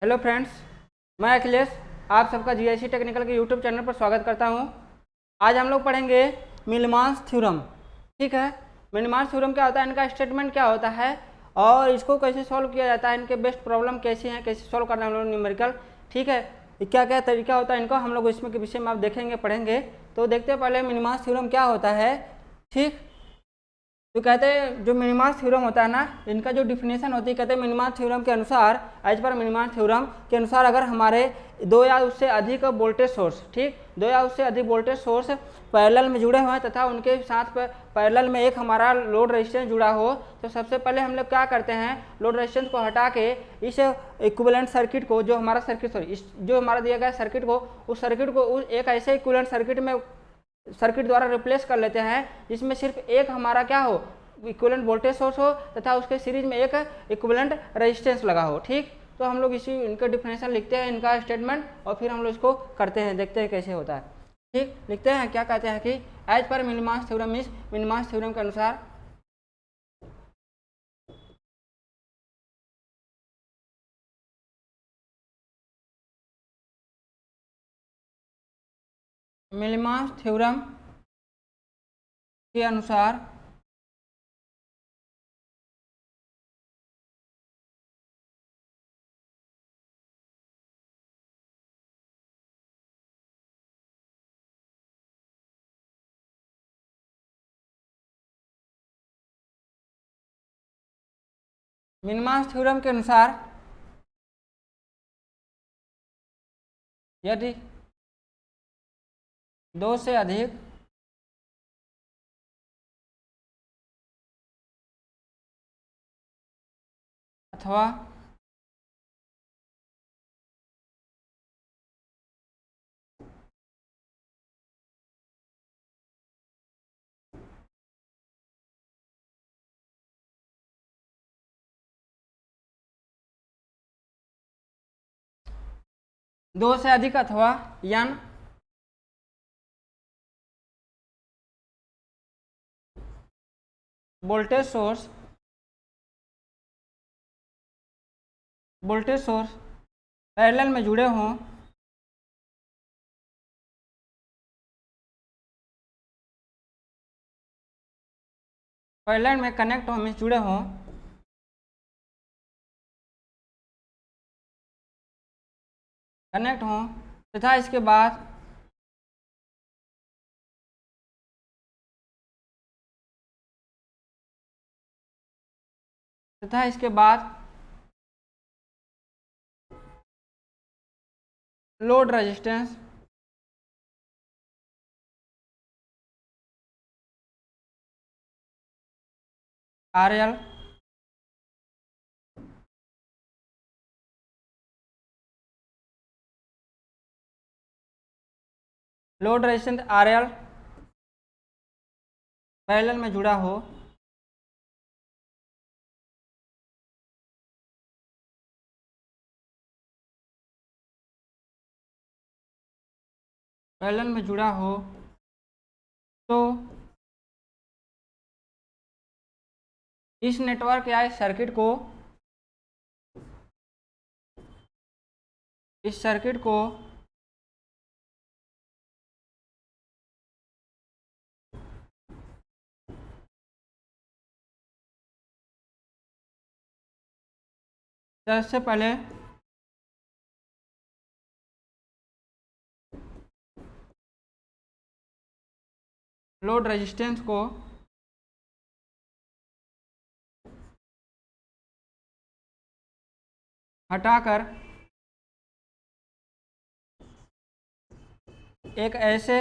Hello friends, मैं अखिलेश आप सबका जीआईसी टेक्निकल के यूट्यूब चैनल पर स्वागत करता हूं। आज हम लोग पढ़ेंगे मिलमांस थ्योरम। ठीक है, मिलमांस थ्योरम क्या होता है, इनका स्टेटमेंट क्या होता है और इसको कैसे सॉल्व किया जाता है, इनके बेस्ट प्रॉब्लम कैसी हैं, कैसे सॉल्व करना है हम लोग न्यूमेरिकल। ठीक है, क्या क्या तरीका होता है इनको हम लोग इसमें के विषय में आप देखेंगे पढ़ेंगे। तो देखते हैं पहले मिलमांस थ्योरम क्या होता है। ठीक, तो कहते हैं जो मिनिमास थ्योरम होता है ना, इनका जो डिफिनेशन होती है, कहते हैं मिनिमास थ्योरम के अनुसार, एज पर मिनिमास थ्योरम के अनुसार, अगर हमारे दो या उससे अधिक वोल्टेज सोर्स, ठीक, दो या उससे अधिक वोल्टेज सोर्स पैरेलल में जुड़े हुए हैं तथा उनके साथ पैरेलल में एक हमारा लोड रेजिस्टेंस जुड़ा हो, तो सबसे पहले हम लोग क्या करते हैं, लोड रेजिस्टेंस को हटा के इस इक्विवेलेंट सर्किट को, जो हमारा सर्किट सॉरी जो हमारा दिया गया सर्किट को, उस सर्किट को एक ऐसे इक्विवेलेंट सर्किट द्वारा रिप्लेस कर लेते हैं जिसमें सिर्फ एक हमारा क्या हो, इक्विवेलेंट वोल्टेज सोर्स हो तथा उसके सीरीज में एक इक्विवेलेंट रेजिस्टेंस लगा हो। ठीक, तो हम लोग इसी इनका डिफिनेशन लिखते हैं, इनका स्टेटमेंट, और फिर हम लोग इसको करते हैं, देखते हैं कैसे होता है। ठीक, लिखते हैं, क्या कहते हैं कि एज पर Millman's theorem is, Millman's theorem के अनुसार मिनिमास थ्योरम के अनुसार मिनिमास थ्योरम के अनुसार यदि दो से अधिक अथवा दो से अधिक अथवा n वोल्टेज सोर्स पैरेलल में जुड़े हों, पैरेलल में कनेक्ट हों, जुड़े हों, कनेक्ट हों तथा इसके बाद load resistance RL load resistance RL parallel में जुड़ा हो, पैरेलल में जुड़ा हो, तो इस नेटवर्क या इस सर्किट को सबसे पहले लोड रेजिस्टेंस को हटाकर एक ऐसे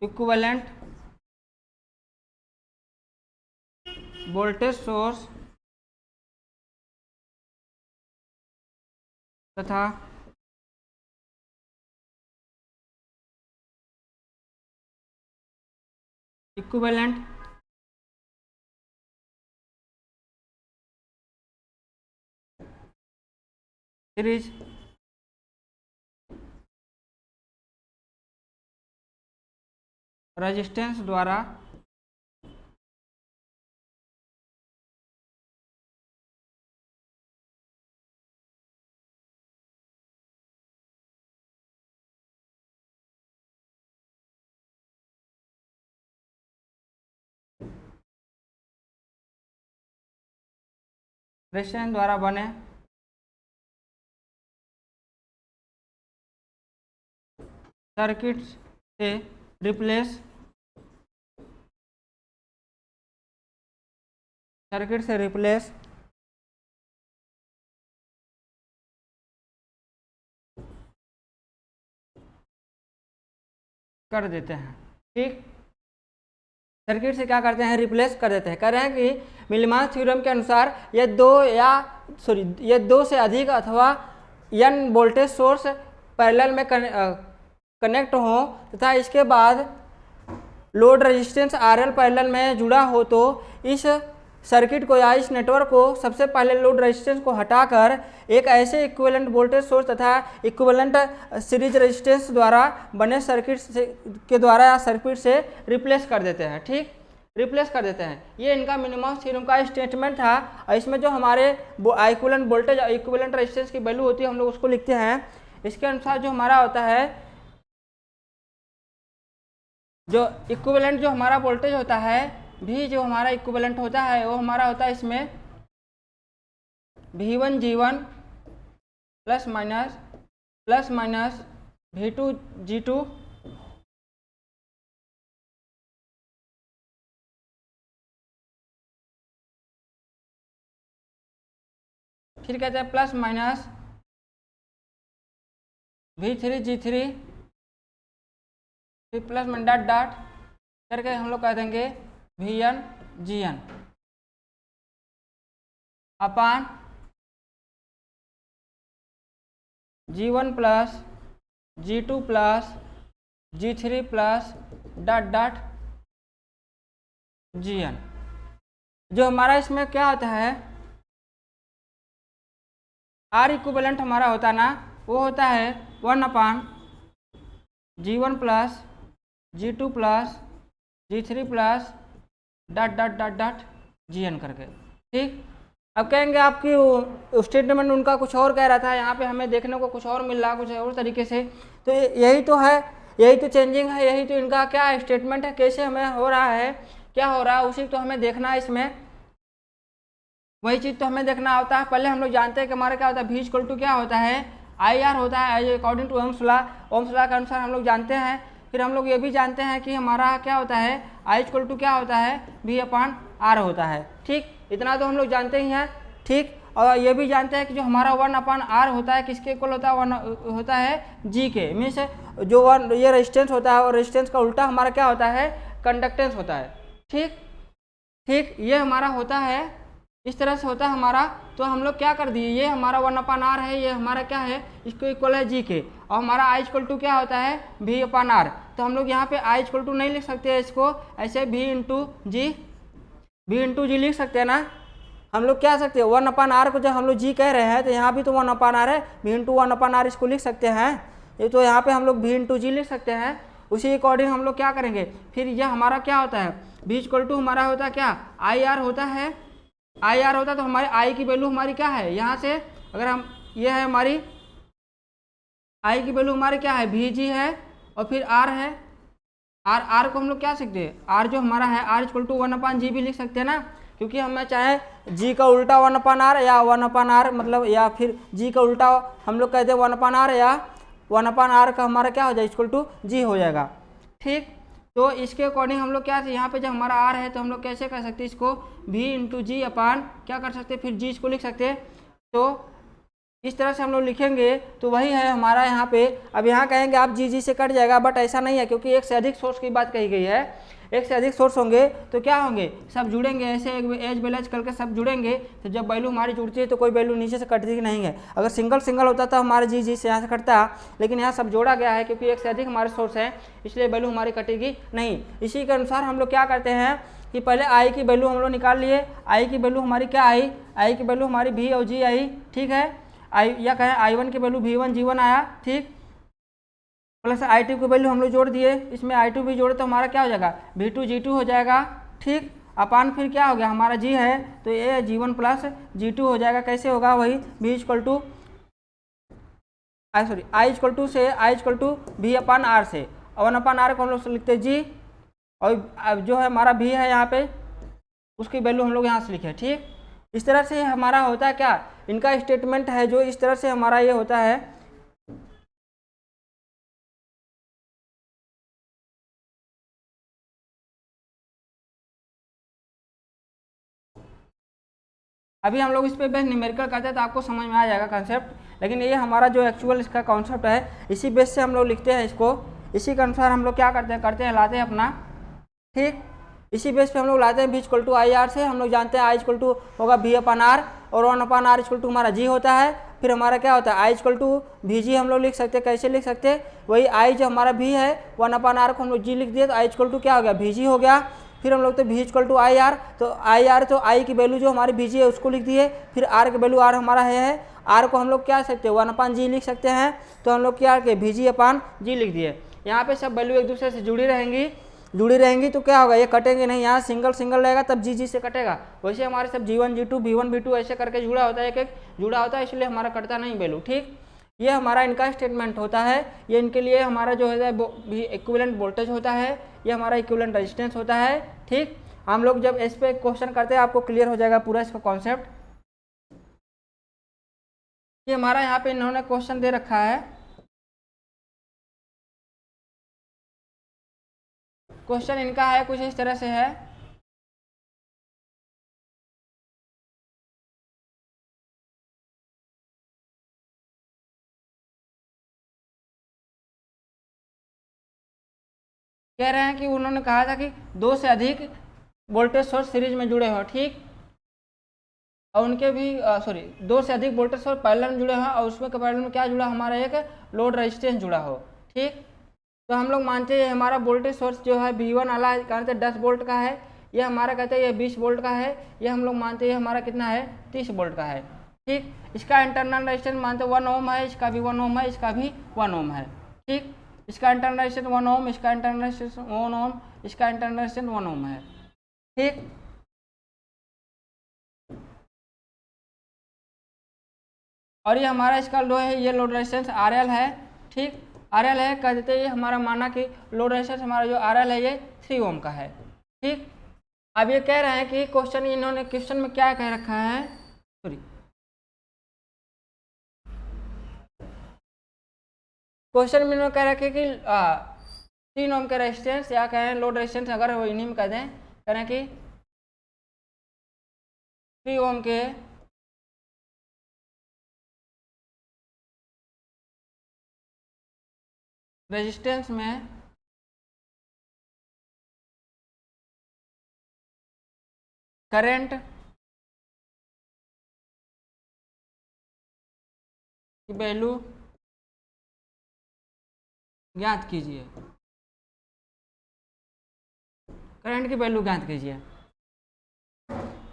इक्विवेलेंट वोल्टेज सोर्स तथा इक्विवेलेंट सीरीज रेजिस्टेंस द्वारा रेजिस्टेंस द्वारा बने सर्किट से रिप्लेस कर देते हैं। ठीक, सर्किट से क्या करते हैं, रिप्लेस कर देते हैं। कह रहे हैं कि मिलीमास थ्योरम के अनुसार ये दो से अधिक अथवा n वोल्टेज सोर्स पैरेलल में कनेक्ट हो तथा इसके बाद लोड रेजिस्टेंस RL पैरेलल में जुड़ा हो तो इस सर्किट को या इस नेटवर्क को सबसे पहले लोड रेजिस्टेंस को हटाकर एक ऐसे इक्विवेलेंट वोल्टेज सोर्स तथा इक्विवेलेंट सीरीज रेजिस्टेंस द्वारा बने सर्किट के द्वारा या सर्किट से रिप्लेस कर देते हैं। ठीक, रिप्लेस कर देते हैं। ये इनका मिलीमास थ्योरम का स्टेटमेंट था। और इसमें जो हमारे इक्विवेलेंट वोल्टेज और इक्विवेलेंट रेजिस्टेंस की वैल्यू होती है हम लोग उसको लिखते हैं। इसके अनुसार जो हमारा होता है, जो इक्विवेलेंट जो हमारा वोल्टेज होता है भी, जो हमारा इक्विवेलेंट होता है वो हमारा होता है इसमें V1 G1 plus minus V2 G2 फिर कहते हैं प्लस माइनस V3 G3 फिर प्लस में डॉट डॉट करके हम लोग कह देंगे V1 Gn अपान G1 plus G2 plus G3 plus dot dot Gn। जो हमारा इसमें क्या होता है, R इक्विवेलेंट हमारा होता है ना, वो होता है 1 अपान G1 plus G2 plus G3 plus dot dot dot dot Gn करके। ठीक, अब कहेंगे आपकी स्टेटमेंट उनका कुछ और कह रहा था, यहाँ पे हमें देखने को कुछ और मिल रहा है कुछ और तरीके से। तो यही तो है, यही तो चेंजिंग है, यही तो इनका क्या स्टेटमेंट है, कैसे हमें हो रहा है, क्या हो रहा है, उसी तो हमें देखना है। इसमें वही चीज़ तो हमें देखना होता है। पहले हम लोग जानते हैं कि हमारा क्या होता है, V इक्वल टू क्या होता है, IR होता है अकॉर्डिंग टू ओम्स लॉ के अनुसार हम लोग जानते हैं। फिर हम लोग ये भी जानते हैं कि हमारा क्या होता है, I इक्वल टू क्या होता है, V अपान R होता है। ठीक, इतना तो हम लोग जानते ही हैं। ठीक, और ये भी जानते हैं कि जो हमारा 1 अपान R होता है किसके इक्वल होता है, 1 होता है G के। मीन्स जो ये रेजिस्टेंस होता है और रेजिस्टेंस का उल्टा हमारा क्या होता है, कंडक्टेंस होता है। ठीक, ये हमारा होता है, इस तरह से होता है हमारा। तो हम लोग क्या कर दिए, ये हमारा 1 अपान R है, ये हमारा क्या है, इसको इक्वल है G के। और हमारा I इक्वल टू क्या होता है, V अपान R। तो हम लोग यहाँ पे I इक्वल टू नहीं लिख सकते हैं, इसको ऐसे V इंटू जी लिख सकते हैं ना। हम लोग क्या सकते हैं, 1 अपान R को जब हम लोग G कह रहे हैं तो यहाँ भी तो 1 अपान R है, V इंटू 1 अपान R इसको लिख सकते हैं। ये तो यहाँ पे हम लोग V इंटू जी लिख सकते हैं। उसी अकॉर्डिंग हम लोग क्या करेंगे, फिर यह हमारा क्या होता है, V इक्वल टू हमारा होता है क्या, IR होता है। IR होता है तो हमारे I की वैल्यू हमारी क्या है, यहाँ से अगर हम, ये है हमारी I की वैल्यू हमारी क्या है, VG है, और फिर R है। R को हम लोग क्या सकते हैं, R जो हमारा है R इक्वल टू 1 अपान जी भी लिख सकते हैं ना, क्योंकि हमें चाहे G का उल्टा 1 अपान R या 1 अपान R मतलब, या फिर G का उल्टा हम लोग कहते हैं 1 अपान R या 1 अपान R का हमारा क्या हो जाए, इक्वल टू G हो जाएगा। ठीक, तो इसके अकॉर्डिंग हम लोग क्या, यहाँ पे जब हमारा R है तो हम लोग कैसे कर सकते हैं, इसको V इंटू जी अपान क्या कर सकते हैं, फिर G इसको लिख सकते हैं। तो इस तरह से हम लोग लिखेंगे तो वही है हमारा यहाँ पे। अब यहाँ कहेंगे आप जी से कट जाएगा, बट ऐसा नहीं है, क्योंकि एक से अधिक सोर्स की बात कही गई है। एक से अधिक सोर्स होंगे तो क्या होंगे, सब जुड़ेंगे, ऐसे एज बेलेज करके सब जुड़ेंगे। तो जब वैल्यू हमारी जुड़ती है तो कोई वैल्यू नीचे से कटती नहीं है। अगर सिंगल होता तो हमारे जी से यहाँ से कटता, लेकिन यहाँ सब जोड़ा गया है क्योंकि एक से अधिक हमारे सोर्स हैं, इसलिए वैल्यू हमारी कटेगी नहीं। इसी के अनुसार हम लोग क्या करते हैं कि पहले I की वैल्यू हम लोग निकाल लिए। I की वैल्यू हमारी क्या आई, I की वैल्यू हमारी V और G आई। ठीक है, या कहें I1 की वैल्यू V1 G1 आया। ठीक, प्लस I2 की वैल्यू हम लोग जोड़ दिए, इसमें I2 भी जोड़े तो हमारा क्या हो जाएगा, V2 G2 हो जाएगा। ठीक, अपान फिर क्या हो गया, हमारा G है तो ये G1 प्लस G2 हो जाएगा। कैसे होगा, वही V equal to I equal to से I equal to V upon R से, 1 अपान R को हम लोग लिखते G, और अब जो है हमारा V है यहाँ पे उसकी वैल्यू हम लोग यहाँ से लिखे। ठीक, इस तरह से हमारा होता है क्या, इनका स्टेटमेंट है जो इस तरह से हमारा ये होता है। अभी हम लोग इस पे बेस न्यूमेरिकल करते हैं तो आपको समझ में आ जाएगा कंसेप्ट, लेकिन ये हमारा जो एक्चुअल इसका कॉन्सेप्ट है इसी बेस से हम लोग लिखते हैं इसको, इसी के अनुसार हम लोग क्या करते हैं लाते हैं अपना, ठीक। इसी बेस पे हम लोग लाते हैं v equal to I R से, हम लोग जानते हैं i इक्वल टू होगा v अपन आर और 1 अपन आर इक्वल टू हमारा g होता है। फिर हमारा क्या होता है i equal to V G हम लोग लिख सकते हैं, कैसे लिख सकते हैं, वही i जो हमारा v है 1 अपन आर को हम लोग g लिख दिए तो i इक्वल टू क्या हो गया वी जी हो गया। फिर हम लोग तो v equal to I R, तो आई आर तो i की वैल्यू जो हमारी वी जी है उसको लिख दिए, फिर r की वैल्यू r हमारा है r को हम लोग क्या सकते हैं 1 अपन जी लिख सकते हैं, तो हम लोग क्या वी जी अपन जी लिख दिए। यहाँ पे सब वैल्यू एक दूसरे से जुड़ी रहेंगी तो क्या होगा, ये कटेंगे नहीं, यहाँ सिंगल सिंगल रहेगा तब जी जी से कटेगा। वैसे हमारे सब जी1 जी2 v1 v2 ऐसे करके जुड़ा होता है, एक एक जुड़ा होता है, इसलिए हमारा कटता नहीं वैल्यू, ठीक। ये हमारा इनका स्टेटमेंट होता है, ये इनके लिए हमारा जो है इक्विवेलेंट वोल्टेज होता है, ये हमारा इक्विवेलेंट रेजिस्टेंस होता है, ठीक। हम लोग जब इस पे क्वेश्चन करते हैं आपको क्लियर हो जाएगा पूरा इसका कॉन्सेप्ट। ये हमारा यहाँ पे इन्होंने क्वेश्चन दे रखा है, क्वेश्चन इनका है कुछ इस तरह से है, कह रहे हैं कि उन्होंने कहा था कि 2 से अधिक वोल्टेज सोर्स सीरीज में जुड़े हो, ठीक, और उनके भी 2 से अधिक वोल्टेज सोर्स पैरेलल में जुड़े हो और उसमें पैरेलल में क्या जुड़ा हमारा एक लोड रेजिस्टेंस जुड़ा हो, ठीक। तो हम लोग मानते हैं हमारा वोल्टेज सोर्स जो है V1 वाला कहते हैं 10 वोल्ट का है, ये हमारा कहते हैं ये 20 वोल्ट का है, ये हम लोग मानते हैं हमारा कितना है 30 वोल्ट का है, ठीक। इसका इंटरनल रेजिस्टेंस मानते हैं 1 ओम है, इसका भी 1 ओम है, इसका भी 1 ओम है, ठीक। इसका इंटरनल रेजिस्टेंस 1 ओम, इसका इंटरनल रेजिस्टेंस 1 ओम, इसका इंटरनल रेजिस्टेंस 1 ओम है, ठीक। और ये हमारा इसका लो है, ये लोड रेजिस्टेंस RL है, ठीक। RL है कह देते ये हमारा माना कि लोड रेजिस्टेंस हमारा जो RL है ये 3 ओम का है, ठीक। अब ये कह रहे हैं कि क्वेश्चन इन्होंने क्वेश्चन में क्या कह रखा है, सॉरी क्वेश्चन में इन्होंने कह रखा है कि 3 ओम का रेजिस्टेंस या कहें लोड रेजिस्टेंस अगर वो इन्हीं में कह दें, कह रहे हैं कि 3 ओम के रेजिस्टेंस में करंट की वैल्यू ज्ञात कीजिए, करंट की वैल्यू ज्ञात कीजिए।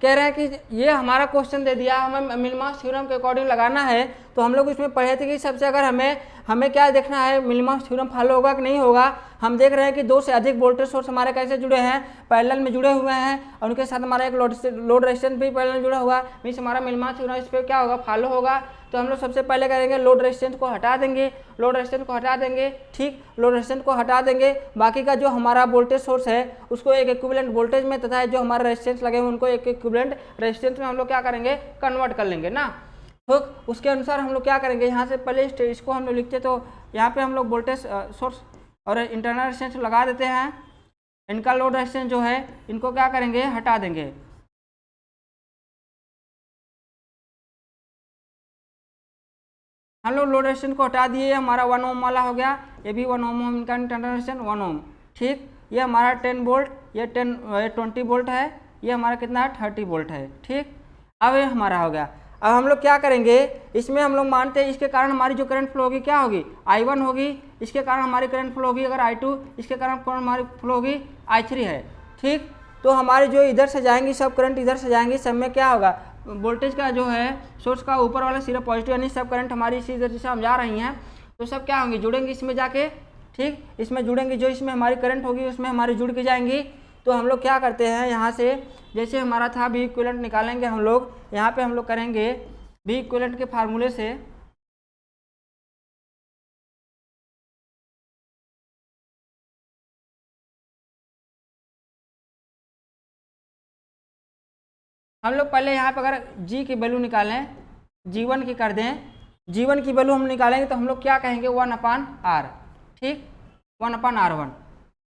कह रहे हैं कि ये हमारा क्वेश्चन दे दिया, हमें मिलमास थ्योरम के अकॉर्डिंग लगाना है, तो हम लोग इसमें पढ़े थे कि सबसे अगर हमें क्या देखना है मिलमास थ्योरम फॉलो होगा कि नहीं होगा। हम देख रहे हैं कि 2 से अधिक वोल्टेज सोर्स हमारे कैसे जुड़े हैं, पैरेलल में जुड़े हुए हैं, और उनके साथ हमारा एक लोड रेजिस्टेंस भी पैरेलल में जुड़ा हुआ है, मीन्स हमारा मिलमास थ्योरम इस पर क्या होगा फॉलो होगा। तो हम लोग सबसे पहले करेंगे लोड रेजिस्टेंस को हटा देंगे, ठीक, लोड रेजिस्टेंस को हटा देंगे, बाकी का जो हमारा वोल्टेज सोर्स है उसको एक इक्विवेलेंट वोल्टेज में तथा जो हमारा रेजिस्टेंस लगे हुए उनको एक इक्विवेलेंट रेजिस्टेंस में हम लोग क्या करेंगे कन्वर्ट कर लेंगे ना। तो उसके अनुसार हम लोग क्या करेंगे, यहाँ से पहले इसको हम लोग लिखते, तो यहाँ पे हम लोग वोल्टेज सोर्स और इंटरनल रेजिस्टेंस लगा देते हैं, इनका लोड रेजिस्टेंस जो है इनको क्या करेंगे हटा देंगे। हम लोग लोड रेजिस्टेंस को हटा दिए, हमारा 1 ओम वाला हो गया, ये भी 1 ओम इनका इंटरनल रेजिस्टेंस 1 ओम, ठीक। ये हमारा 10 वोल्ट, ये 20 वोल्ट है, ये हमारा कितना है 30 वोल्ट है, ठीक। अब ये हमारा हो गया। अब हम लोग क्या करेंगे, इसमें हम लोग मानते हैं इसके कारण हमारी जो करंट फ्लो होगी क्या होगी I1 होगी, इसके कारण हमारी करंट फ्लो होगी अगर I2, इसके कारण हमारी फ्लो होगी I3 है, ठीक। तो हमारी जो इधर से जाएंगी सब करंट इधर से जाएंगी, सब में क्या होगा वोल्टेज का जो है सोर्स का ऊपर वाला सिर्फ पॉजिटिव, यानी सब करंट हमारी इसी इधर से हम जा रही हैं, तो सब क्या होंगी जुड़ेंगी इसमें जाके, ठीक। इसमें जुड़ेंगी, जो इसमें हमारी करंट होगी उसमें हमारी जुड़ के जाएंगी। तो हम लोग क्या करते हैं यहाँ से, जैसे हमारा था V इक्विवेलेंट निकालेंगे हम लोग, यहाँ पे हम लोग करेंगे V इक्विवेलेंट के फार्मूले से, हम लोग पहले यहाँ पे अगर जी की वैल्यू निकालें, G1 की कर दें, G1 की वैल्यू हम निकालेंगे तो हम लोग क्या कहेंगे 1/R, ठीक, 1/R1।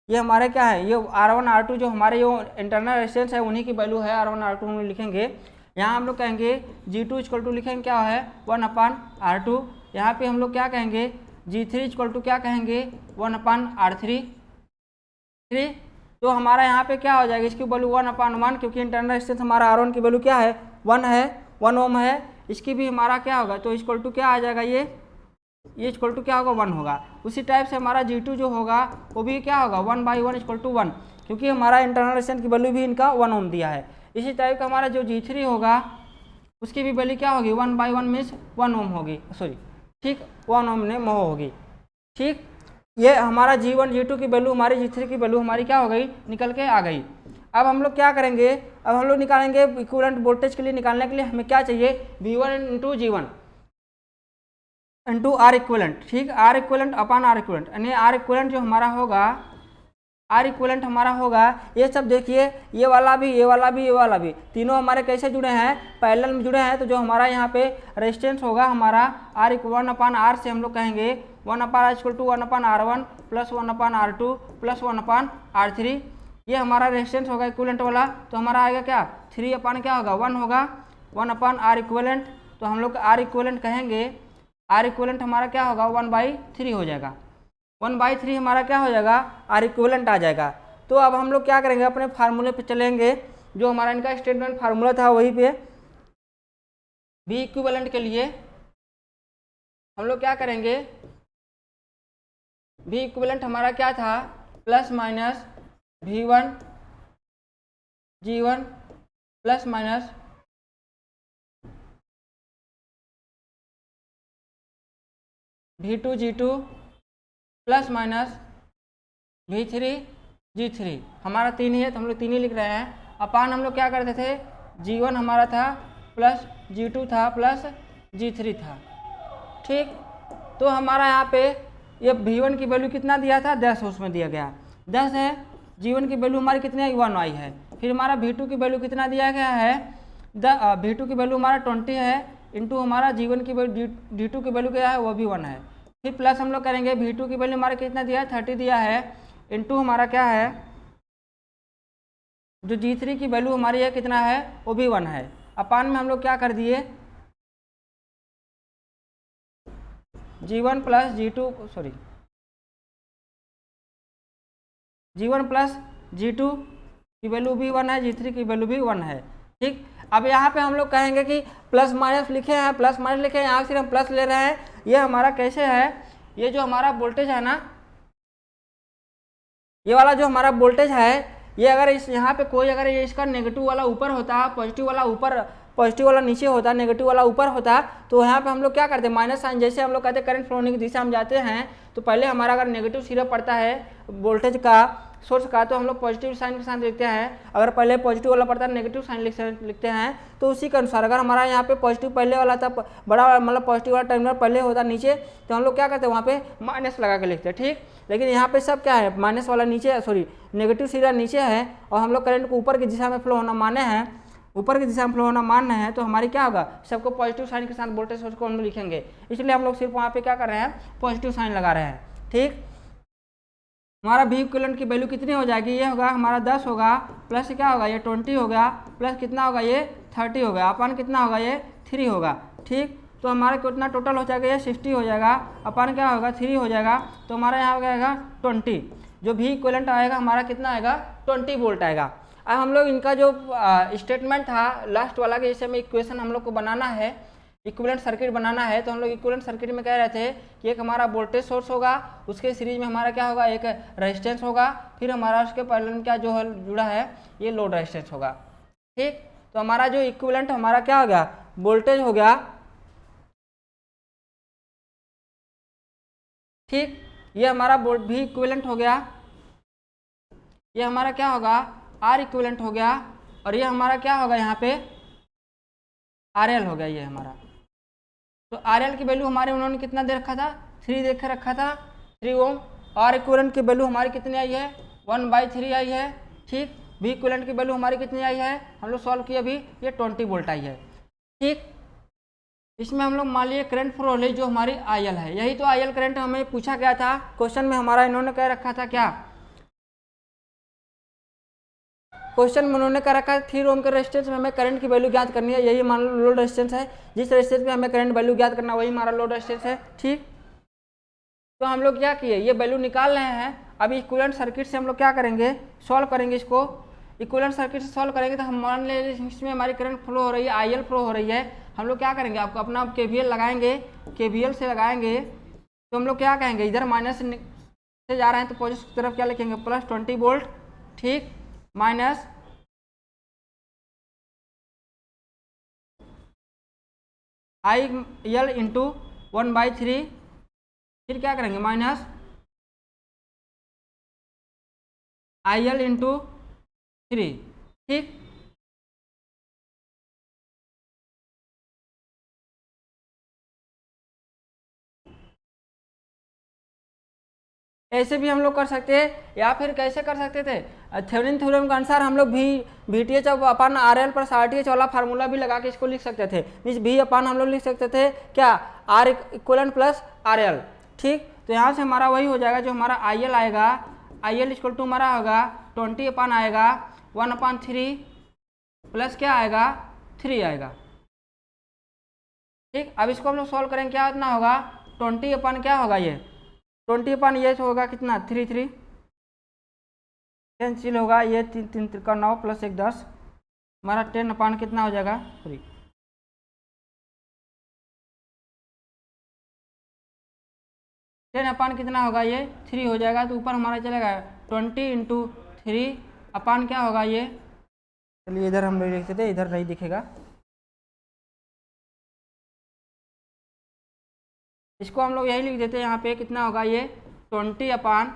ये हमारे क्या है, ये R1 R2 जो हमारे जो इंटरनल रेजिस्टेंस है उन्हीं की वैल्यू है, R1 R2 हम लिखेंगे। यहाँ हम लोग कहेंगे G2 इक्वल टू लिखेंगे क्या है 1/R2। यहाँ पे हम लोग क्या कहेंगे G3 इक्वल टू क्या कहेंगे 1/R3। तो हमारा यहाँ पे क्या हो जाएगा, इसकी वैल्यू 1/1, क्योंकि इंटरनल रेजिस्टेंस हमारा R1 की वैल्यू क्या है 1 है, 1 ओम है। इसकी भी हमारा क्या होगा, तो इक्वल टू क्या आ जाएगा, ये इक्वल टू क्या होगा 1 होगा। उसी टाइप से हमारा G2 जो होगा वो भी क्या होगा 1/1 इक्वल टू 1, क्योंकि हमारा इंटरनल रेजिस्टेंस की वैल्यू भी इनका 1 ओम दिया है। इसी टाइप का हमारा जो G3 होगा उसकी भी वैल्यू क्या होगी 1/1 मीन्स 1 ओम होगी, सॉरी ठीक, 1 ओम ने मोह होगी, ठीक। ये हमारा G1 G2 की वैल्यू हमारी G3 की वैल्यू हमारी क्या हो गई, निकल के आ गई। अब हम लोग क्या करेंगे, अब हम लोग निकालेंगे इक्विवेलेंट वोल्टेज के लिए, निकालने के लिए हमें क्या चाहिए V1 into G1 into R equivalent, ठीक, R equivalent upon R equivalent, यानी R इक्विवेलेंट जो हमारा होगा, R इक्विवेलेंट हमारा होगा, ये सब देखिए, ये वाला भी, ये वाला भी, ये वाला भी, तीनों हमारे कैसे जुड़े हैं, पैरेलल में जुड़े हैं। तो जो हमारा यहाँ पे रेजिस्टेंस होगा हमारा R 1/R से हम लोग कहेंगे 1/R equal to 1/R1 plus 1/R2 plus 1/R3। ये हमारा रेजिस्टेंस होगा इक्विवेलेंट वाला, तो हमारा आएगा क्या 3 अपान क्या होगा 1 होगा, 1/R इक्विवेलेंट। तो हम लोग R इक्विवेलेंट कहेंगे, R इक्विवेलेंट हमारा क्या होगा 1/3 हो जाएगा, 1/3 हमारा क्या हो जाएगा R इक्विवेलेंट आ जाएगा। तो अब हम लोग क्या करेंगे, अपने फार्मूले पे चलेंगे, जो हमारा इनका स्टेटमेंट फार्मूला था वही पे V इक्विवेलेंट के लिए हम लोग क्या करेंगे, V इक्विवेलेंट हमारा क्या था plus minus V1 G1 plus minus V2 G2 plus minus V3 G3, हमारा 3 ही है तो हम लोग 3 ही लिख रहे हैं। अपान हम लोग क्या करते थे, G1 हमारा था प्लस G2 था प्लस G3 था, ठीक। तो हमारा यहाँ पे ये V1 की वैल्यू कितना दिया था 10, उसमें दिया गया 10 है। G1 की वैल्यू हमारी कितनी आई 1 आई है। फिर हमारा V2 की वैल्यू कितना दिया गया है, V2 की वैल्यू हमारा 20 है, इंटू हमारा G1 की वैल्यू D2 की वैल्यू क्या है वो भी 1 है। फिर प्लस हम लोग करेंगे V2 की वैल्यू हमारा कितना दिया है 30 दिया है, इंटू हमारा क्या है जो G3 की वैल्यू हमारी है कितना है वो भी 1 है। अपान में हम लोग क्या कर दिए G1 plus G2 sorry G1 plus G2 की वैल्यू भी 1 है, G3 की वैल्यू भी 1 है, ठीक। अब यहाँ पे हम लोग कहेंगे कि प्लस माइनस लिखे हैं, प्लस माइनस लिखे हैं, यहाँ सिर्फ हम प्लस ले रहे हैं। ये हमारा कैसे है, ये जो हमारा वोल्टेज है ना, ये वाला जो हमारा वोल्टेज है, ये अगर इस यहाँ पे कोई अगर ये इसका नेगेटिव वाला ऊपर होता, पॉजिटिव वाला ऊपर, पॉजिटिव वाला नीचे होता, नेगेटिव वाला ऊपर होता, तो यहाँ पे हम लोग क्या करते हैं माइनस साइन, जैसे हम लोग कहते हैं करंट फ्लो होने की दिशा हम जाते हैं, तो पहले हमारा अगर नेगेटिव सिरा पड़ता है वोल्टेज का सोर्स का, तो हम लोग पॉजिटिव साइन के साथ लिखते हैं। अगर पहले पॉजिटिव वाला पड़ता है नेगेटिव साइन लिखते हैं। तो उसी के अनुसार अगर हमारा यहाँ पे पॉजिटिव पहले वाला था, बड़ा मतलब पॉजिटिव वाला टर्मिनल पहले होता नीचे, तो हम लोग क्या करते हैं वहाँ पे माइनस लगा के लिखते हैं, ठीक। लेकिन यहाँ पे सब क्या है माइनस वाला नीचे, सॉरी नेगेटिव सिरा नीचे है, और हम लोग करंट को ऊपर की दिशा में फ्लो होना माने हैं, ऊपर की दिशा में फ्लो होना मान रहे हैं, तो हमारी क्या होगा सबको पॉजिटिव साइन के साथ वोल्टेज सोर्स को हम लोग लिखेंगे। इसलिए हम लोग सिर्फ वहाँ पे क्या कर रहे हैं पॉजिटिव साइन लगा रहे हैं, ठीक। हमारा V इक्विवेलेंट की वैल्यू कितनी हो जाएगी, ये होगा हमारा 10 होगा, प्लस क्या होगा ये 20 हो गया, प्लस कितना होगा ये 30 हो गया, अपन कितना होगा ये 3 होगा, ठीक। तो हमारा कितना टोटल हो जाएगा ये 60 हो जाएगा, अपन क्या होगा 3 हो जाएगा, तो हमारा यहाँ हो जाएगा 20। जो V इक्विवेलेंट आएगा हमारा कितना आएगा 20 वोल्ट आएगा। अब हम लोग इनका जो स्टेटमेंट था लास्ट वाला के जैसे में इक्वेशन हम लोग को बनाना है, इक्विवेलेंट सर्किट बनाना है, तो हम लोग इक्विवेलेंट सर्किट में कह रहे थे कि एक हमारा वोल्टेज सोर्स होगा, उसके सीरीज में हमारा क्या होगा एक रेजिस्टेंस होगा, फिर हमारा उसके पैरेलल में क्या जो जुड़ा है ये लोड रेजिस्टेंस होगा, ठीक। तो हमारा जो इक्विवेलेंट हमारा क्या हो गया वोल्टेज हो गया, ठीक। ये हमारा V इक्विवेलेंट हो गया, ये हमारा क्या होगा R इक्विवेलेंट हो गया, और ये हमारा क्या होगा यहाँ पे RL हो गया ये हमारा। तो RL की वैल्यू हमारे उन्होंने कितना दे रखा था 3 दे रखा था 3 ओम। R इक्विवेलेंट की वैल्यू हमारी कितनी आई है 1/3 आई है, ठीक। वी इक्विवेलेंट की वैल्यू हमारी कितनी आई है, हम लोग सॉल्व किए अभी, ये 20 वोल्ट आई है। ठीक, इसमें हम लोग मान लिए करंट फ्लो हो रही जो हमारी IL है, यही तो IL करंट हमें पूछा गया था क्वेश्चन में, हमारा इन्होंने कह रखा था क्या, क्वेश्चन में उन्होंने कह रखा है 3 ओम के रेजिस्टेंस में हमें करंट की वैल्यू ज्ञात करनी है, यही हमारा लोड रेजिस्टेंस है, जिस रेजिस्टेंस में हमें करंट वैल्यू ज्ञात करना वही हमारा लोड रेजिस्टेंस है। ठीक, तो हम लोग क्या किए, ये वैल्यू निकाल रहे हैं। अभी इक्विवेलेंट सर्किट से हम लोग क्या करेंगे, सॉल्व करेंगे इसको। इक्विवेलेंट सर्किट से सॉल्व करेंगे तो हम मान ले इसमें हमारी करंट फ्लो हो रही है, IL फ्लो हो रही है, हम लोग क्या करेंगे, आपको अपना KVL लगाएंगे, KVL से लगाएंगे तो हम लोग क्या कहेंगे, इधर माइनस से जा रहे हैं तो पॉजिटिव की तरफ क्या लिखेंगे, प्लस 20 वोल्ट। ठीक, माइनस IL इंटू 1/3, फिर क्या करेंगे माइनस IL इंटू 3। ठीक, ऐसे भी हम लोग कर सकते हैं, या फिर कैसे कर सकते थे, थेवेनिन थ्योरम के अनुसार हम लोग VTH अपन RL प्लस RTH वाला फार्मूला भी लगा के इसको लिख सकते थे। इस V अपन हम लोग लिख सकते थे क्या, R इक्वलेंट प्लस RL। ठीक, तो यहाँ से हमारा वही हो जाएगा, जो हमारा IL आएगा, IL इक्वल टू हमारा होगा 20 अपन आएगा 1/3 प्लस क्या आएगा 3 आएगा। ठीक, अब इसको हम लोग सॉल्व करेंगे, क्या इतना होगा 20 अपन क्या होगा, ये 20 अपन ये होगा कितना 3 कैंसिल होगा, ये 3 3 का 9 प्लस 1 10, हमारा 10 अपन कितना हो जाएगा 3। 10 अपन कितना होगा, ये 3 हो जाएगा, तो ऊपर हमारा चलेगा 20 इंटू 3 अपन क्या होगा ये, चलिए इधर हम लोग लिखते थे, इधर नहीं दिखेगा, इसको हम लोग यही लिख देते हैं, यहाँ पे कितना होगा ये 20 अपन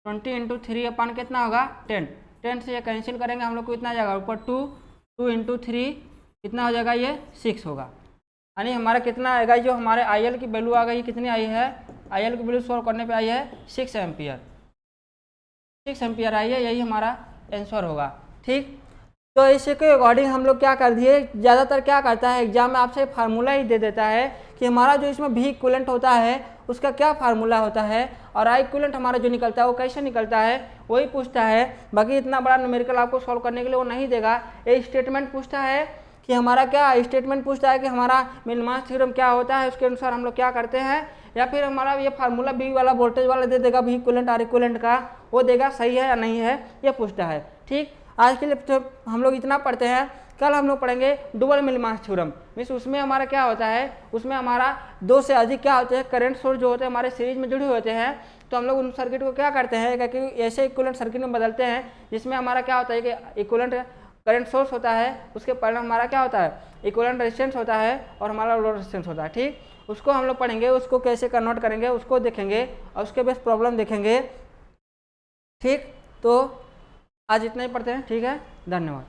20 इंटू 3 अपन कितना होगा 10, 10 से ये कैंसिल करेंगे हम लोग को इतना आ जाएगा, ऊपर 2 इंटू 3 कितना हो जाएगा, ये 6 होगा, यानी हमारा कितना आएगा, जो हमारे IL की वैल्यू आ गई कितनी आई है, IL की वैल्यू सॉल्व करने पे आई है 6 एम्पियर, 6 एम्पियर आई है, यही हमारा आंसर होगा। ठीक, तो इसी के अकॉर्डिंग हम लोग क्या कर दिए, ज़्यादातर क्या करता है एग्जाम में आपसे फार्मूला ही दे देता है कि हमारा जो इसमें V इक्विवेलेंट होता है उसका क्या फार्मूला होता है, और I इक्विवेलेंट हमारा जो निकलता है वो कैसे निकलता है वही पूछता है। बाकी इतना बड़ा न्यूमेरिकल आपको सॉल्व करने के लिए वो नहीं देगा, ये स्टेटमेंट पूछता है कि हमारा क्या, स्टेटमेंट पूछता है कि हमारा मिलमास थ्योरम क्या होता है, उसके अनुसार हम लोग क्या करते हैं, या फिर हमारा ये फार्मूला V वाला वोल्टेज वाला दे देगा, V इक्विवेलेंट R इक्विवेलेंट का वो देगा, सही है या नहीं है ये पूछता है। ठीक, आज के लिए तो हम लोग इतना पढ़ते हैं, कल हम लोग पढ़ेंगे डुअल मिलमास थ्योरम, मीन्स उसमें हमारा क्या होता है, उसमें हमारा 2 से अधिक क्या होते हैं करंट सोर्स जो होते हैं हमारे सीरीज में जुड़े होते हैं, तो हम लोग उन सर्किट को क्या करते हैं कि ऐसे इक्विवेलेंट सर्किट में बदलते हैं जिसमें हमारा क्या होता है कि इक्विवेलेंट करंट सोर्स होता है, उसके परिणाम हमारा क्या होता है इक्विवेलेंट रेजिस्टेंस होता है और हमारा लोड रेजिस्टेंस होता है। ठीक, उसको हम लोग पढ़ेंगे, उसको कैसे कन्वर्ट करेंगे उसको देखेंगे और उसके बेस प्रॉब्लम देखेंगे। ठीक, तो आज इतना ही पढ़ते हैं, ठीक है, धन्यवाद।